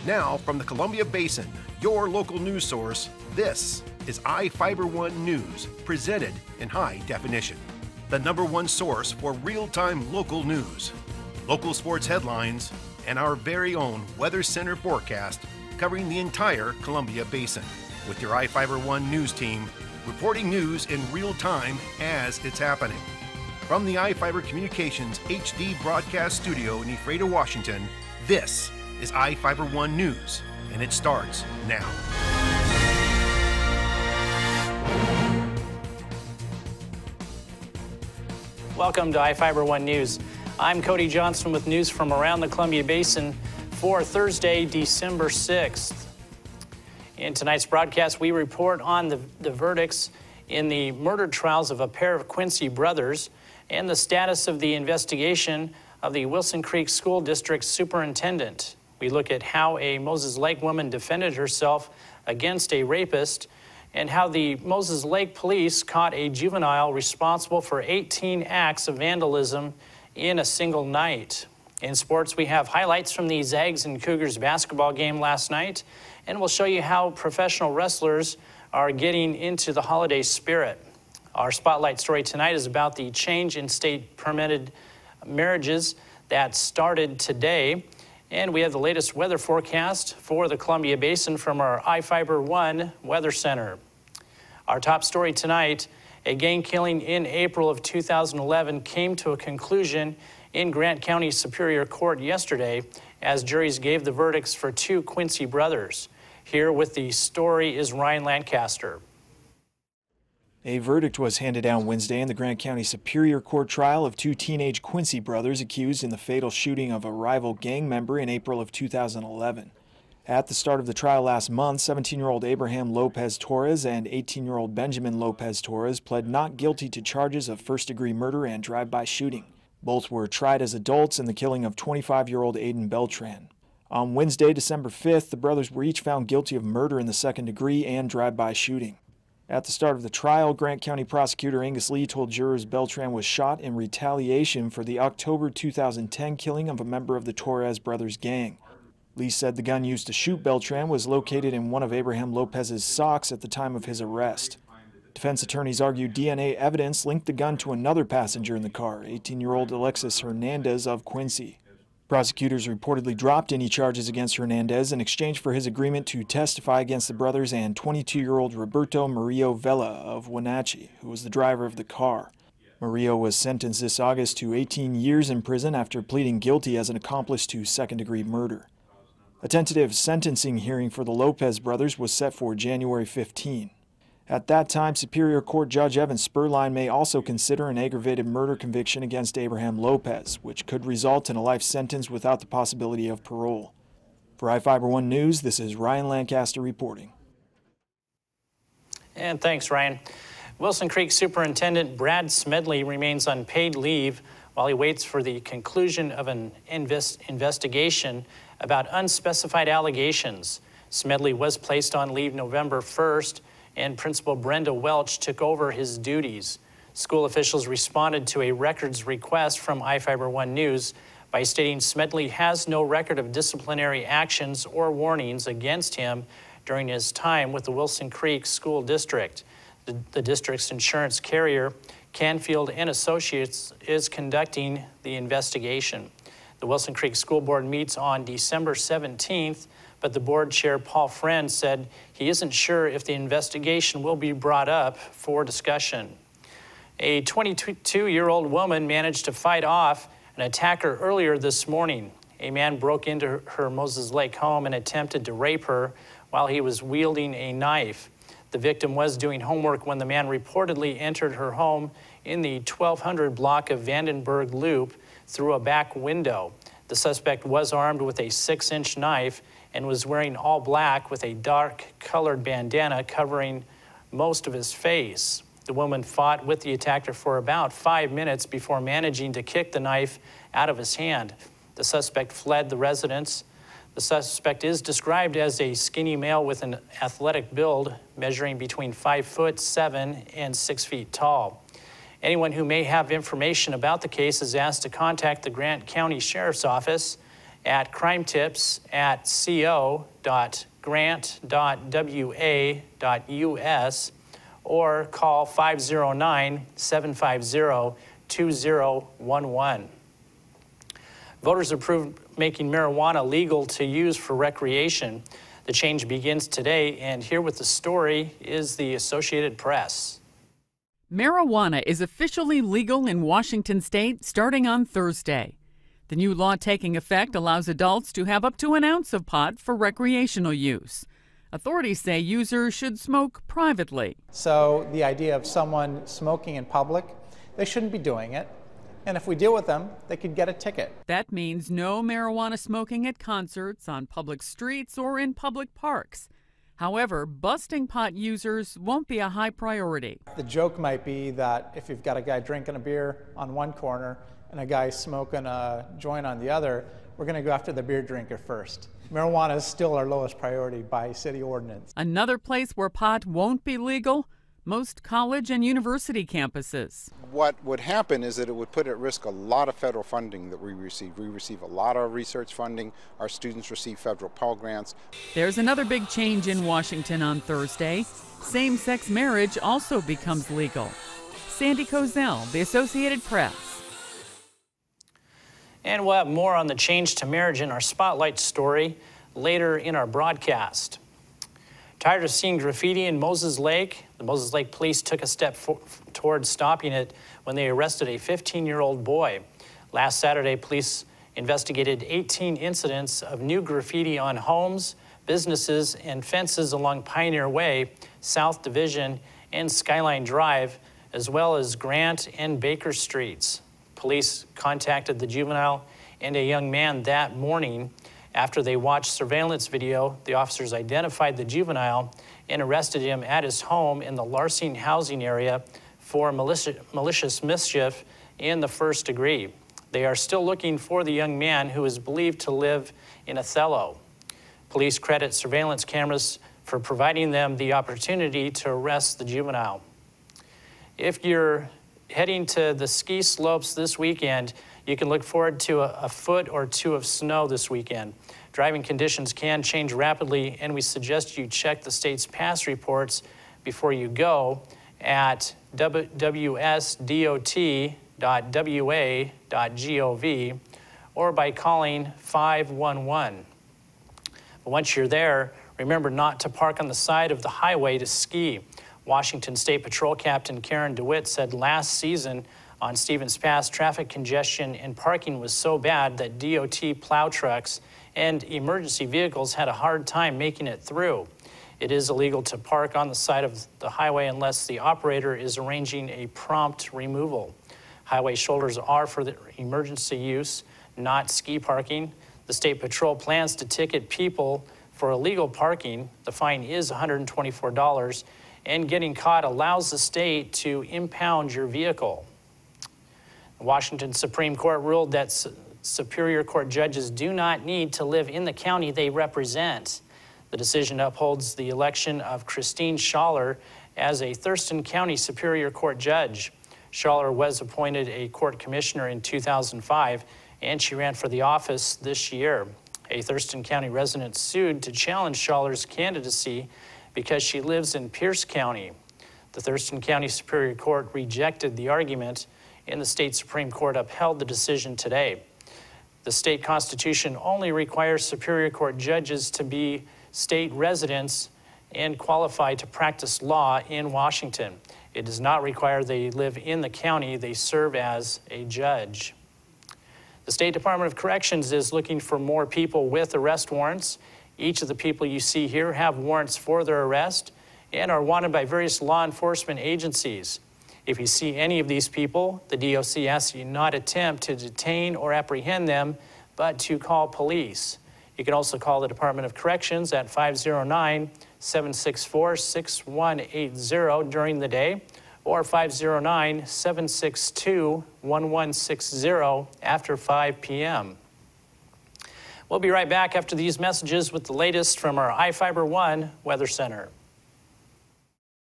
Now, from the Columbia Basin, your local news source, this is iFIBER 1 News, presented in high definition. The #1 source for real-time local news, local sports headlines, and our very own Weather Center forecast covering the entire Columbia Basin. With your iFIBER 1 News team, reporting news in real time as it's happening. From the iFIBER Communications HD broadcast studio in Ephrata, Washington, this is iFIBER 1 News, and it starts now. Welcome to iFIBER 1 News. I'm Cody Johnson with news from around the Columbia Basin for Thursday, December 6th. In tonight's broadcast, we report on the verdicts in the murder trials of a pair of Quincy brothers and the status of the investigation of the Wilson Creek School District Superintendent. We look at how a Moses Lake woman defended herself against a rapist and how the Moses Lake police caught a juvenile responsible for 18 acts of vandalism in a single night. In sports, we have highlights from the Zags and Cougars basketball game last night, and we'll show you how professional wrestlers are getting into the holiday spirit. Our spotlight story tonight is about the change in state permitted marriages that started today. And we have the latest weather forecast for the Columbia Basin from our iFIBER 1 Weather Center. Our top story tonight, a gang killing in April of 2011 came to a conclusion in Grant County Superior Court yesterday as juries gave the verdicts for 2 Quincy brothers. Here with the story is RYAN LANCASTER. A verdict was handed down Wednesday in the Grant County Superior Court trial of 2 teenage Quincy brothers accused in the fatal shooting of a rival gang member in April of 2011. At the start of the trial last month, 17-year-old Abraham Lopez Torres and 18-year-old Benjamin Lopez Torres pled not guilty to charges of first-degree murder and drive-by shooting. Both were tried as adults in the killing of 25-year-old Aiden Beltran. On Wednesday, December 5th, the brothers were each found guilty of murder in the second degree and drive-by shooting. At the start of the trial, Grant County Prosecutor Angus Lee told jurors Beltran was shot in retaliation for the October 2010 killing of a member of the Torres brothers gang. Lee said the gun used to shoot Beltran was located in one of Abraham Lopez's socks at the time of his arrest. Defense attorneys argued DNA evidence linked the gun to another passenger in the car, 18-year-old Alexis Hernandez of Quincy. Prosecutors reportedly dropped any charges against Hernandez in exchange for his agreement to testify against the brothers and 22-year-old Roberto Murillo Vela of Wenatchee, who was the driver of the car. Murillo was sentenced this August to 18 years in prison after pleading guilty as an accomplice to second-degree murder. A tentative sentencing hearing for the Lopez brothers was set for January 15. At that time, Superior Court Judge Evan Spurline may also consider an aggravated murder conviction against Abraham Lopez, which could result in a life sentence without the possibility of parole. For iFIBER 1 News, this is RYAN Lancaster reporting. And thanks, Ryan. Wilson Creek Superintendent BRAD SMEDLEY remains on paid leave while he waits for the conclusion of an investigation about unspecified allegations. Smedley was placed on leave November 1st, and Principal Brenda Welch took over his duties. School officials responded to a records request from iFIBER 1 News by stating Smedley has no record of disciplinary actions or warnings against him during his time with the Wilson Creek School District. The district's insurance carrier, Canfield and Associates, is conducting the investigation. The Wilson Creek School Board meets on December 17th, but the board chair, Paul Friend, said he isn't sure if the investigation will be brought up for discussion. A 22-year-old woman managed to fight off an attacker earlier this morning. A man broke into her Moses Lake home and attempted to rape her while he was wielding a knife. The victim was doing homework when the man reportedly entered her home in the 1200 block of Vandenberg Loop through a back window. The suspect was armed with a 6-inch knife and was wearing all black with a dark-colored bandana covering most of his face. The woman fought with the attacker for about 5 minutes before managing to kick the knife out of his hand. The suspect fled the residence. The suspect is described as a skinny male with an athletic build, measuring between 5'7" and 6 feet tall. Anyone who may have information about the case is asked to contact the Grant County Sheriff's Office at crimetips@co.grant.wa.us or call 509-750-2011. Voters approved making marijuana legal to use for recreation. The change begins today, and here with the story is the Associated Press. Marijuana is officially legal in Washington state starting on Thursday. The new law taking effect allows adults to have up to an ounce of pot for recreational use. Authorities say users should smoke privately. So the idea of someone smoking in public, they shouldn't be doing it. And if we deal with them, they could get a ticket. That means no marijuana smoking at concerts, on public streets, or in public parks. However, busting pot users won't be a high priority. The joke might be that if you've got a guy drinking a beer on one corner and a guy smoking a joint on the other, we're going to go after the beer drinker first. Marijuana is still our lowest priority by city ordinance. Another place where pot won't be legal, most college and university campuses. What would happen is that it would put at risk a lot of federal funding that we receive. We receive a lot of research funding. Our students receive federal Pell Grants. There's another big change in Washington on Thursday. Same-sex marriage also becomes legal. Sandy Kozel, The Associated Press. And we'll have more on the change to marriage in our Spotlight story later in our broadcast. Tired of seeing graffiti in Moses Lake? The Moses Lake police took a step towards stopping it when they arrested a 15-year-old boy. Last Saturday, police investigated 18 incidents of new graffiti on homes, businesses, and fences along Pioneer Way, South Division, and Skyline Drive, as well as Grant and Baker Streets. Police contacted the juvenile and a young man that morning. After they watched surveillance video, the officers identified the juvenile and arrested him at his home in the Larsing housing area for malicious mischief in the first degree. They are still looking for the young man who is believed to live in Othello. Police credit surveillance cameras for providing them the opportunity to arrest the juvenile. If you're heading to the ski slopes this weekend, you can look forward to a foot or two of snow this weekend. Driving conditions can change rapidly, and we suggest you check the state's past reports before you go at wsdot.wa.gov or by calling 511. But once you're there, remember not to park on the side of the highway to ski. Washington State Patrol Captain Karen DeWitt said last season on Stevens Pass, traffic congestion and parking was so bad that DOT plow trucks and emergency vehicles had a hard time making it through. It is illegal to park on the side of the highway unless the operator is arranging a prompt removal. Highway shoulders are for the emergency use, not ski parking. The State Patrol plans to ticket people for illegal parking. The fine is $124. And getting caught allows the state to impound your vehicle. The Washington Supreme Court ruled that Superior Court judges do not need to live in the county they represent. The decision upholds the election of Christine Schaller as a Thurston County Superior Court judge. Schaller was appointed a court commissioner in 2005, and she ran for the office this year. A Thurston County resident sued to challenge Schaller's candidacy because she lives in Pierce County. The Thurston County Superior Court rejected the argument, and the state Supreme Court upheld the decision today. The state constitution only requires Superior Court judges to be state residents and qualify to practice law in Washington. It does not require they live in the county they serve as a judge. The State Department of Corrections is looking for more people with arrest warrants. Each of the people you see here have warrants for their arrest and are wanted by various law enforcement agencies. If you see any of these people, the DOC asks you not attempt to detain or apprehend them, but to call police. You can also call the Department of Corrections at 509-764-6180 during the day or 509-762-1160 after 5 p.m. We'll be right back after these messages with the latest from our iFIBER 1 Weather Center.